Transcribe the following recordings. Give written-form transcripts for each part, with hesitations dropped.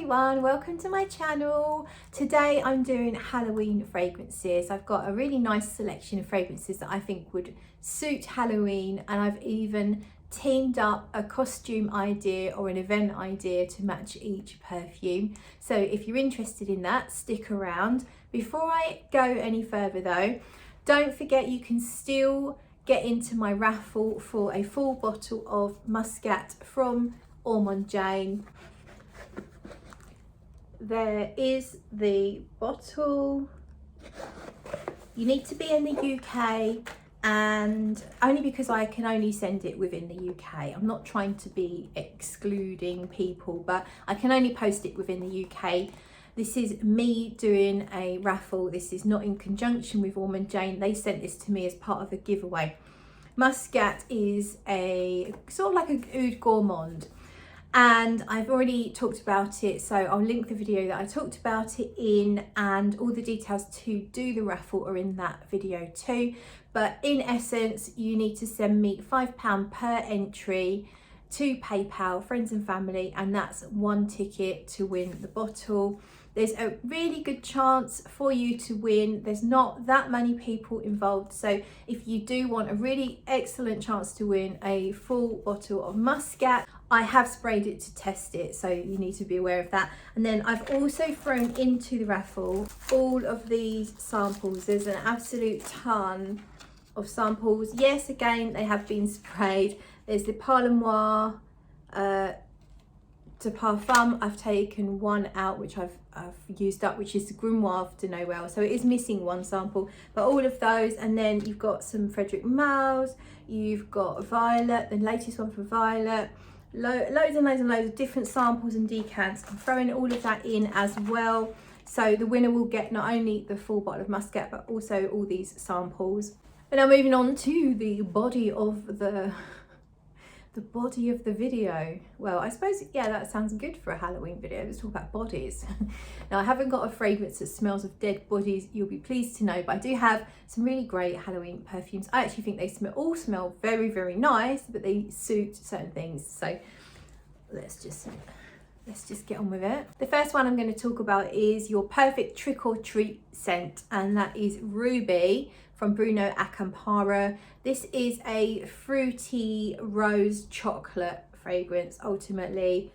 everyone, welcome to my channel. Today I'm doing Halloween fragrances. I've got a really nice selection of fragrances that I think would suit Halloween, and I've even teamed up a costume idea or an event idea to match each perfume. So if you're interested in that, stick around. Before I go any further though, don't forget you can still get into my raffle for a full bottle of Muscat from Gourmands. There is the bottle. You need to be in the UK, and only because I can only send it within the UK. I'm not trying to be excluding people, but I can only post it within the UK. This is me doing a raffle. This is not in conjunction with Gourmands. They sent this to me as part of a giveaway. Muscat is a sort of like a oud gourmand, and I've already talked about it, so I'll link the video that I talked about it in, and all the details to do the raffle are in that video too. But in essence, you need to send me £5 per entry to PayPal, friends and family, and that's one ticket to win the bottle. There's a really good chance for you to win. There's not that many people involved, so if you do want a really excellent chance to win a full bottle of Muscat, I have sprayed it to test it, so you need to be aware of that. And then I've also thrown into the raffle all of these samples. There's an absolute ton of samples. Yes, again, they have been sprayed. There's the Parloir de Parfum. I've taken one out, which I've used up, which is the Grimoire de Noël. So it is missing one sample, but all of those. And then you've got some Frederic Maule's, you've got Violet, the latest one for Violet, loads and loads and loads of different samples and decants. I'm throwing all of that in as well. So the winner will get not only the full bottle of Muscat, but also all these samples. And now moving on to the body of the video. Well, I suppose, yeah, that sounds good for a Halloween video. Let's talk about bodies. Now, I haven't got a fragrance that smells of dead bodies, you'll be pleased to know, but I do have some really great Halloween perfumes. I actually think they all smell very, very nice, but they suit certain things. So let's just get on with it. The first one I'm going to talk about is your perfect trick or treat scent, and that is Ruby from Bruno Acampora. This is a fruity rose chocolate fragrance, ultimately.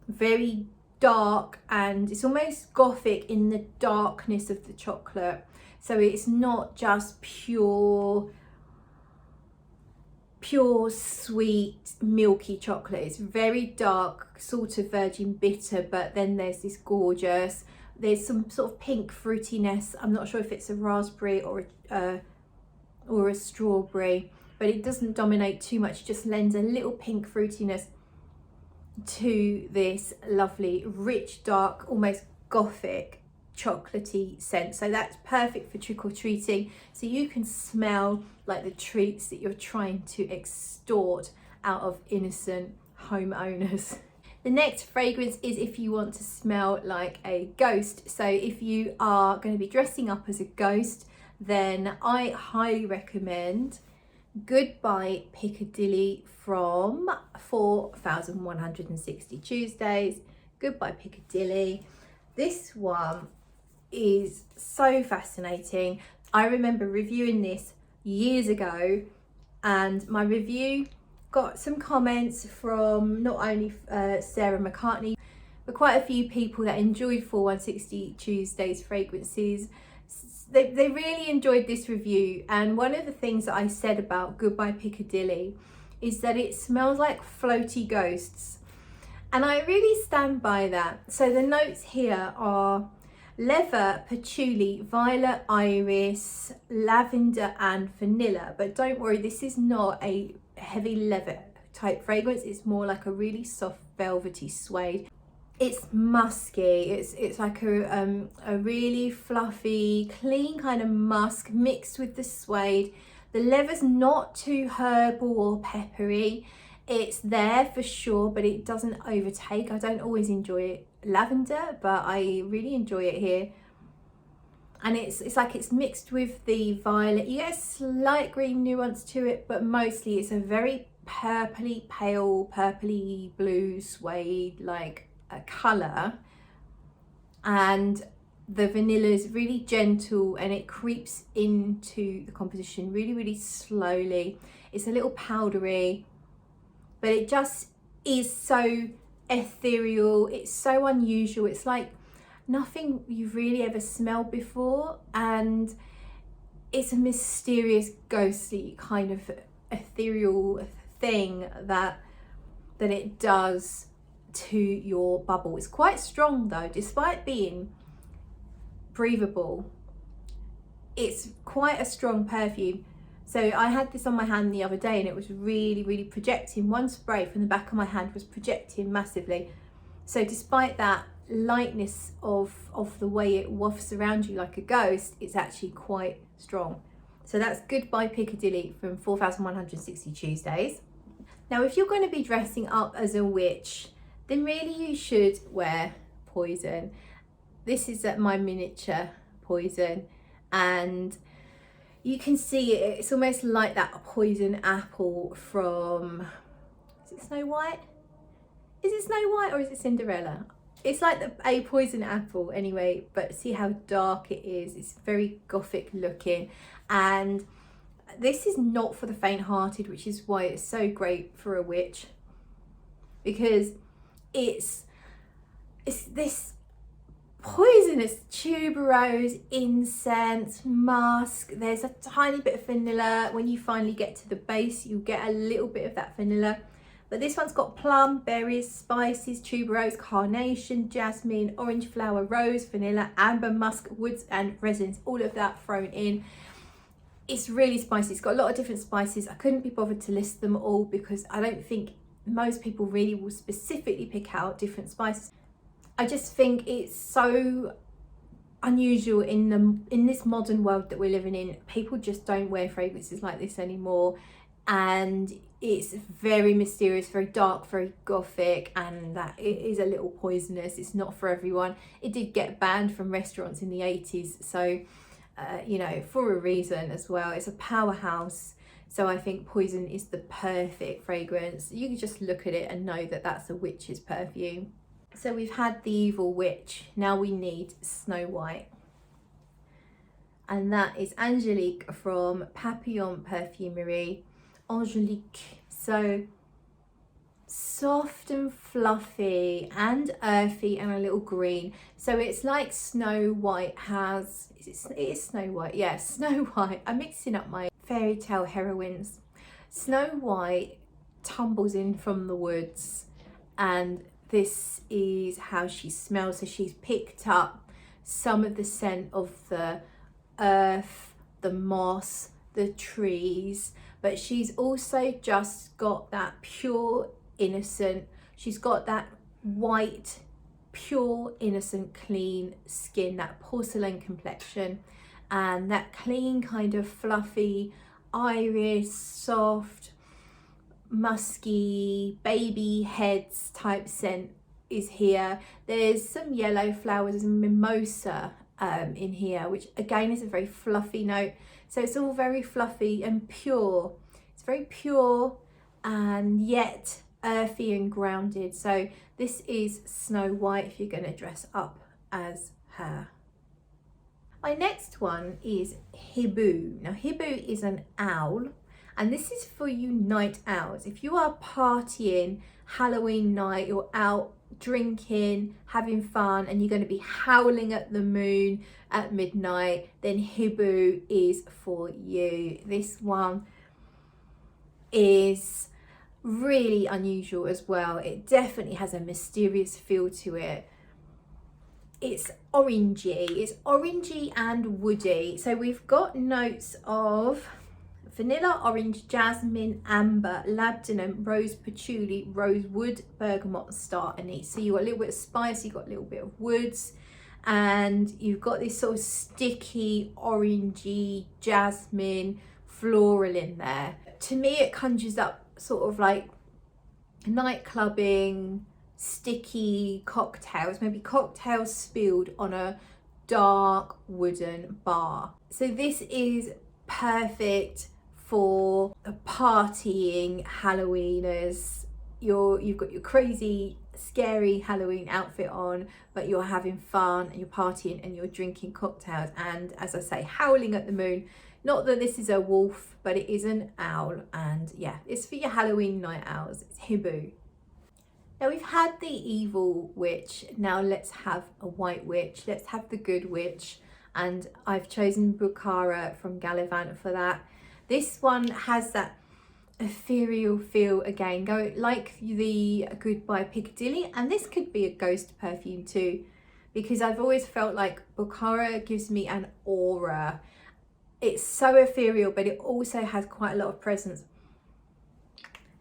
Very dark, and it's almost gothic in the darkness of the chocolate. So it's not just pure sweet milky chocolate. It's very dark, sort of virgin bitter, but then there's this gorgeous, there's some sort of pink fruitiness. I'm not sure if it's a raspberry or a strawberry, but it doesn't dominate too much. It just lends a little pink fruitiness to this lovely, rich, dark, almost gothic chocolatey scent. So that's perfect for trick-or-treating, so you can smell like the treats that you're trying to extort out of innocent homeowners. The next fragrance is if you want to smell like a ghost. So if you are going to be dressing up as a ghost, then I highly recommend Goodbye Picadilly from 4160 Tuesdays. Goodbye Picadilly. This one is so fascinating. I remember reviewing this years ago, and my review got some comments from not only Sarah McCartney, but quite a few people that enjoyed 4160 Tuesdays fragrances. They really enjoyed this review, and one of the things that I said about Goodbye Picadilly is that it smells like floaty ghosts, and I really stand by that. So the notes here are leather, patchouli, violet, iris, lavender and vanilla. But don't worry, this is not a heavy leather type fragrance. It's more like a really soft velvety suede. It's musky. It's like a really fluffy, clean kind of musk mixed with the suede. The leather's not too herbal or peppery. It's there for sure, but it doesn't overtake. I don't always enjoy lavender, but I really enjoy it here. And it's like it's mixed with the violet. You get a slight green nuance to it, but mostly it's a very purpley, pale, purpley blue suede, like colour, and the vanilla is really gentle and it creeps into the composition really, really slowly. It's a little powdery, but it just is so ethereal. It's so unusual. It's like nothing you've really ever smelled before, and it's a mysterious, ghostly kind of ethereal thing that it does to your bubble. It's quite strong though, despite being breathable. It's quite a strong perfume. So I had this on my hand the other day and it was really, really projecting. One spray from the back of my hand was projecting massively. So despite that lightness of the way it wafts around you like a ghost, it's actually quite strong. So that's Goodbye Picadilly from 4160 Tuesdays. Now, if you're going to be dressing up as a witch, then really you should wear Poison. This is my miniature Poison, and you can see it, it's almost like that poison apple from, is it Snow White? Is it Snow White or is it Cinderella? It's like a poison apple anyway, but see how dark it is. It's very gothic looking, and this is not for the faint-hearted, which is why it's so great for a witch, because it's this poisonous tuberose, incense, musk. There's a tiny bit of vanilla. When you finally get to the base, you get a little bit of that vanilla. But this one's got plum, berries, spices, tuberose, carnation, jasmine, orange flower, rose, vanilla, amber, musk, woods and resins, all of that thrown in. It's really spicy. It's got a lot of different spices. I couldn't be bothered to list them all because I don't think most people really will specifically pick out different spices. I just think it's so unusual in this modern world that we're living in. People just don't wear fragrances like this anymore, and it's very mysterious, very dark, very gothic, and that it is a little poisonous. It's not for everyone. It did get banned from restaurants in the 80s, so you know, for a reason as well. It's a powerhouse, so I think Poison is the perfect fragrance. You can just look at it and know that that's a witch's perfume. So we've had the Evil Witch, now we need Snow White. And that is Angelique from Papillon Perfumery. Angelique, so soft and fluffy and earthy and a little green. So it's like Snow White has, it is Snow White, yeah, Snow White. I'm mixing up my fairy tale heroines. Snow White tumbles in from the woods, and this is how she smells. So she's picked up some of the scent of the earth, the moss, the trees, but she's also just got that pure innocent, she's got that white, pure, innocent, clean skin, that porcelain complexion, and that clean kind of fluffy, iris, soft, musky baby heads type scent is here. There's some yellow flowers and mimosa in here, which again is a very fluffy note. So it's all very fluffy and pure. It's very pure and yet earthy and grounded. So this is Snow White if you're going to dress up as her. My next one is Hibou. Now Hibou is an owl, and this is for you night owls. If you are partying Halloween night, you're out drinking, having fun, and you're going to be howling at the moon at midnight, then Hibou is for you. This one is really unusual as well. It definitely has a mysterious feel to it. It's orangey and woody. So we've got notes of vanilla, orange, jasmine, amber, labdanum, rose patchouli, rosewood, bergamot, star anise. So you've got a little bit of spice, you've got a little bit of woods, and you've got this sort of sticky, orangey, jasmine, floral in there. To me, it conjures up sort of like night clubbing, sticky cocktails, maybe cocktails spilled on a dark wooden bar. So this is perfect for the partying Halloweeners. You've got your crazy scary Halloween outfit on, but you're having fun and you're partying and you're drinking cocktails and, as I say, howling at the moon. Not that this is a wolf, but it is an owl, and yeah, it's for your Halloween night owls. It's Hibou. Now we've had the evil witch, now let's have a white witch. Let's have the good witch, and I've chosen Bukhara from Gallivant for that. This one has that ethereal feel again, go like the Goodbye Picadilly, and this could be a ghost perfume too, because I've always felt like Bukhara gives me an aura. It's so ethereal, but it also has quite a lot of presence.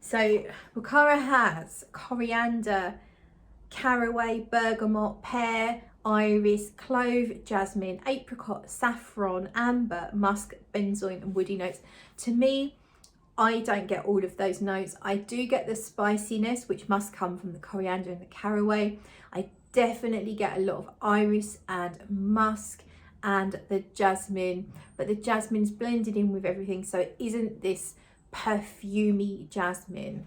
So Bukhara has coriander, caraway, bergamot, pear, iris, clove, jasmine, apricot, saffron, amber, musk, benzoin and woody notes. To me, I don't get all of those notes. I do get the spiciness, which must come from the coriander and the caraway. I definitely get a lot of iris and musk and the jasmine, but the jasmine's blended in with everything, so it isn't this perfumey jasmine.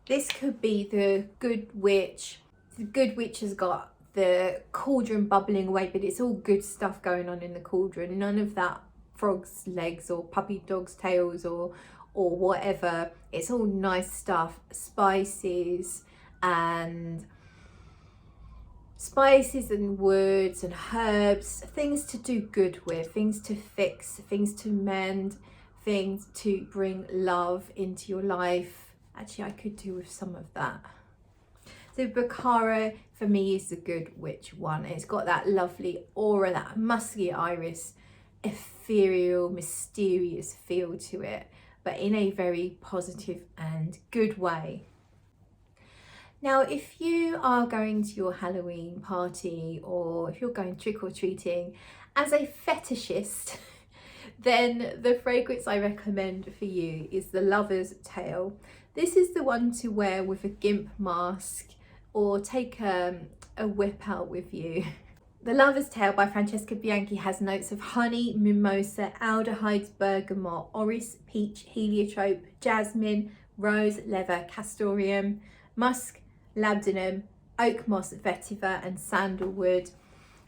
This could be the good witch. The good witch has got the cauldron bubbling away, but it's all good stuff going on in the cauldron. None of that frog's legs or puppy dog's tails or whatever. It's all nice stuff, spices and woods and herbs, things to do good with, things to fix, things to mend, things to bring love into your life. Actually, I could do with some of that. So Bukhara for me is the good witch one. It's got that lovely aura, that musky iris, ethereal, mysterious feel to it, but in a very positive and good way. Now, if you are going to your Halloween party or if you're going trick-or-treating as a fetishist, then the fragrance I recommend for you is the Lover's Tale. This is the one to wear with a gimp mask or take a whip out with you. The Lover's Tale by Francesca Bianchi has notes of honey, mimosa, aldehydes, bergamot, orris, peach, heliotrope, jasmine, rose, leather, castoreum, musk, labdanum, oak moss, vetiver and sandalwood.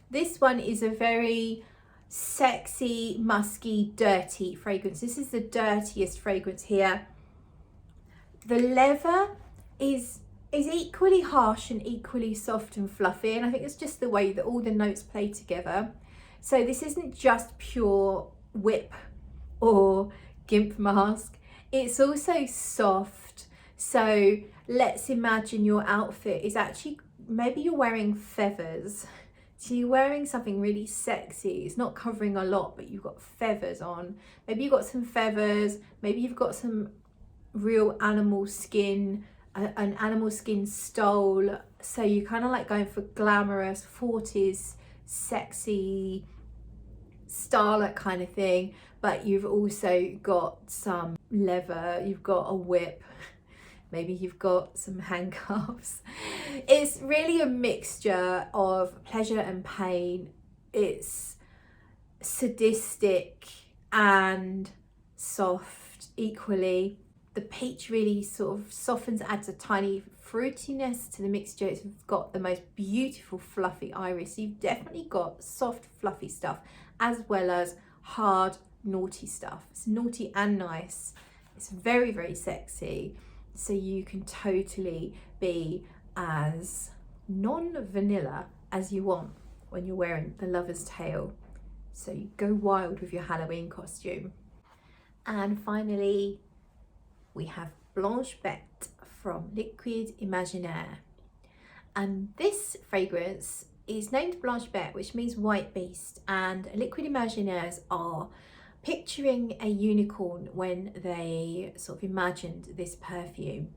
This one is a very sexy, musky, dirty fragrance. This is the dirtiest fragrance here. The leather is equally harsh and equally soft and fluffy, and I think it's just the way that all the notes play together. So this isn't just pure whip or gimp mask, it's also soft. So let's imagine your outfit is actually, maybe you're wearing feathers. So you're wearing something really sexy. It's not covering a lot, but you've got feathers on. Maybe you've got some feathers, maybe you've got some real animal skin, an animal skin stole. So you're kind of like going for glamorous 40s, sexy, starlet kind of thing, but you've also got some leather, you've got a whip, maybe you've got some handcuffs. It's really a mixture of pleasure and pain. It's sadistic and soft equally. The peach really sort of softens, adds a tiny fruitiness to the mixture. It's got the most beautiful fluffy iris. You've definitely got soft fluffy stuff as well as hard naughty stuff. It's naughty and nice. It's very, very sexy. So you can totally be as non-vanilla as you want when you're wearing the Lover's Tale. So you go wild with your Halloween costume. And finally, we have Blanche from Liquid Imaginaire. And this fragrance is named Blanche, which means white beast, and Liquid Imaginaires are picturing a unicorn when they sort of imagined this perfume.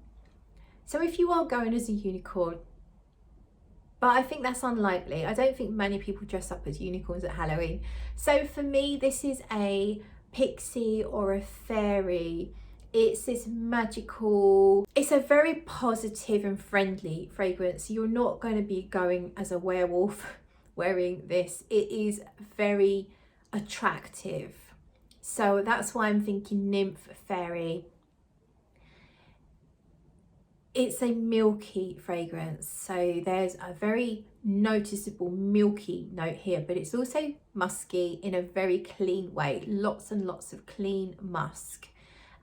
So if you are going as a unicorn, but I think that's unlikely. I don't think many people dress up as unicorns at Halloween. So for me, this is a pixie or a fairy. It's this magical, it's a very positive and friendly fragrance. You're not going to be going as a werewolf wearing this. It is very attractive. So that's why I'm thinking nymph, fairy. it's a milky fragrance, so there's a very noticeable milky note here, but it's also musky in a very clean way, lots and lots of clean musk.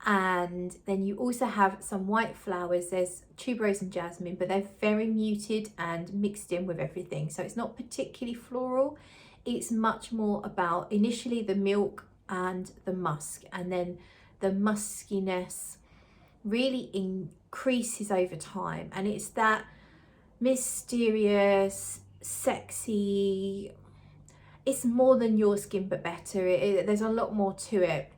And then you also have some white flowers. There's tuberose and jasmine, but they're very muted and mixed in with everything, so it's not particularly floral. It's much more about initially the milk and the musk, and then the muskiness really increases over time, and it's that mysterious, sexy, it's more than your skin but better. There's a lot more to it.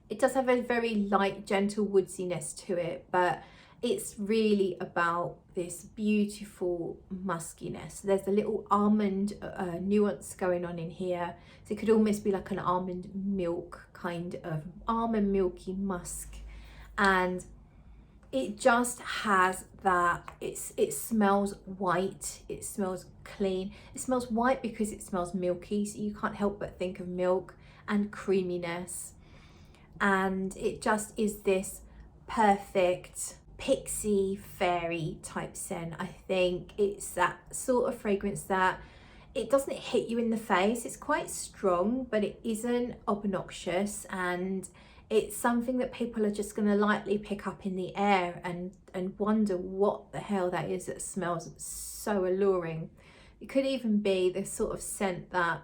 It does have a very light, gentle woodsiness to it, but it's really about this beautiful muskiness. There's a little almond nuance going on in here, so it could almost be like an almond milk, kind of almond milky musk. And it just has that, it smells white, it smells clean, it smells white because it smells milky, so you can't help but think of milk and creaminess. And it just is this perfect pixie fairy type scent. I think it's that sort of fragrance that it doesn't hit you in the face. It's quite strong, but it isn't obnoxious, and it's something that people are just going to lightly pick up in the air and wonder what the hell that is that smells so alluring. It could even be the sort of scent that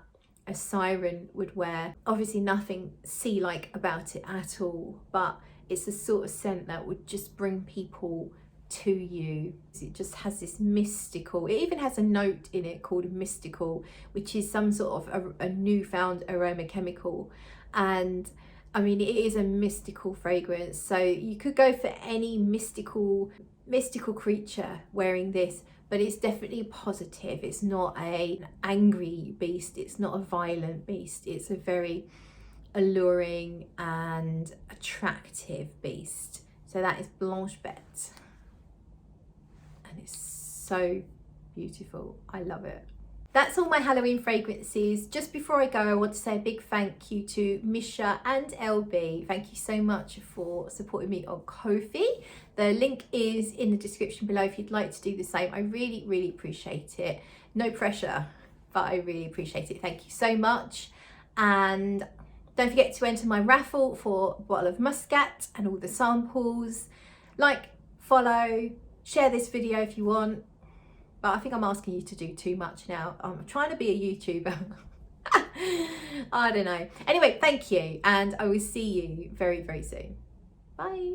a siren would wear. Obviously nothing sea-like about it at all, but it's the sort of scent that would just bring people to you. It just has this mystical, it even has a note in it called mystical, which is some sort of a newfound aroma chemical. And I mean, it is a mystical fragrance, so you could go for any mystical creature wearing this, but it's definitely positive. It's not an angry beast, it's not a violent beast, it's a very alluring and attractive beast. So that is Blanche, and it's so beautiful. I love it. That's all my Halloween fragrances. Just before I go, I want to say a big thank you to Misha and LB. Thank you so much for supporting me on Ko-fi. The link is in the description below if you'd like to do the same. I really, really appreciate it. No pressure, but I really appreciate it. Thank you so much. And don't forget to enter my raffle for a bottle of Muscat and all the samples. Like, follow, share this video if you want. But I think I'm asking you to do too much now. I'm trying to be a YouTuber. I don't know. Anyway, thank you, and I will see you very, very soon. Bye.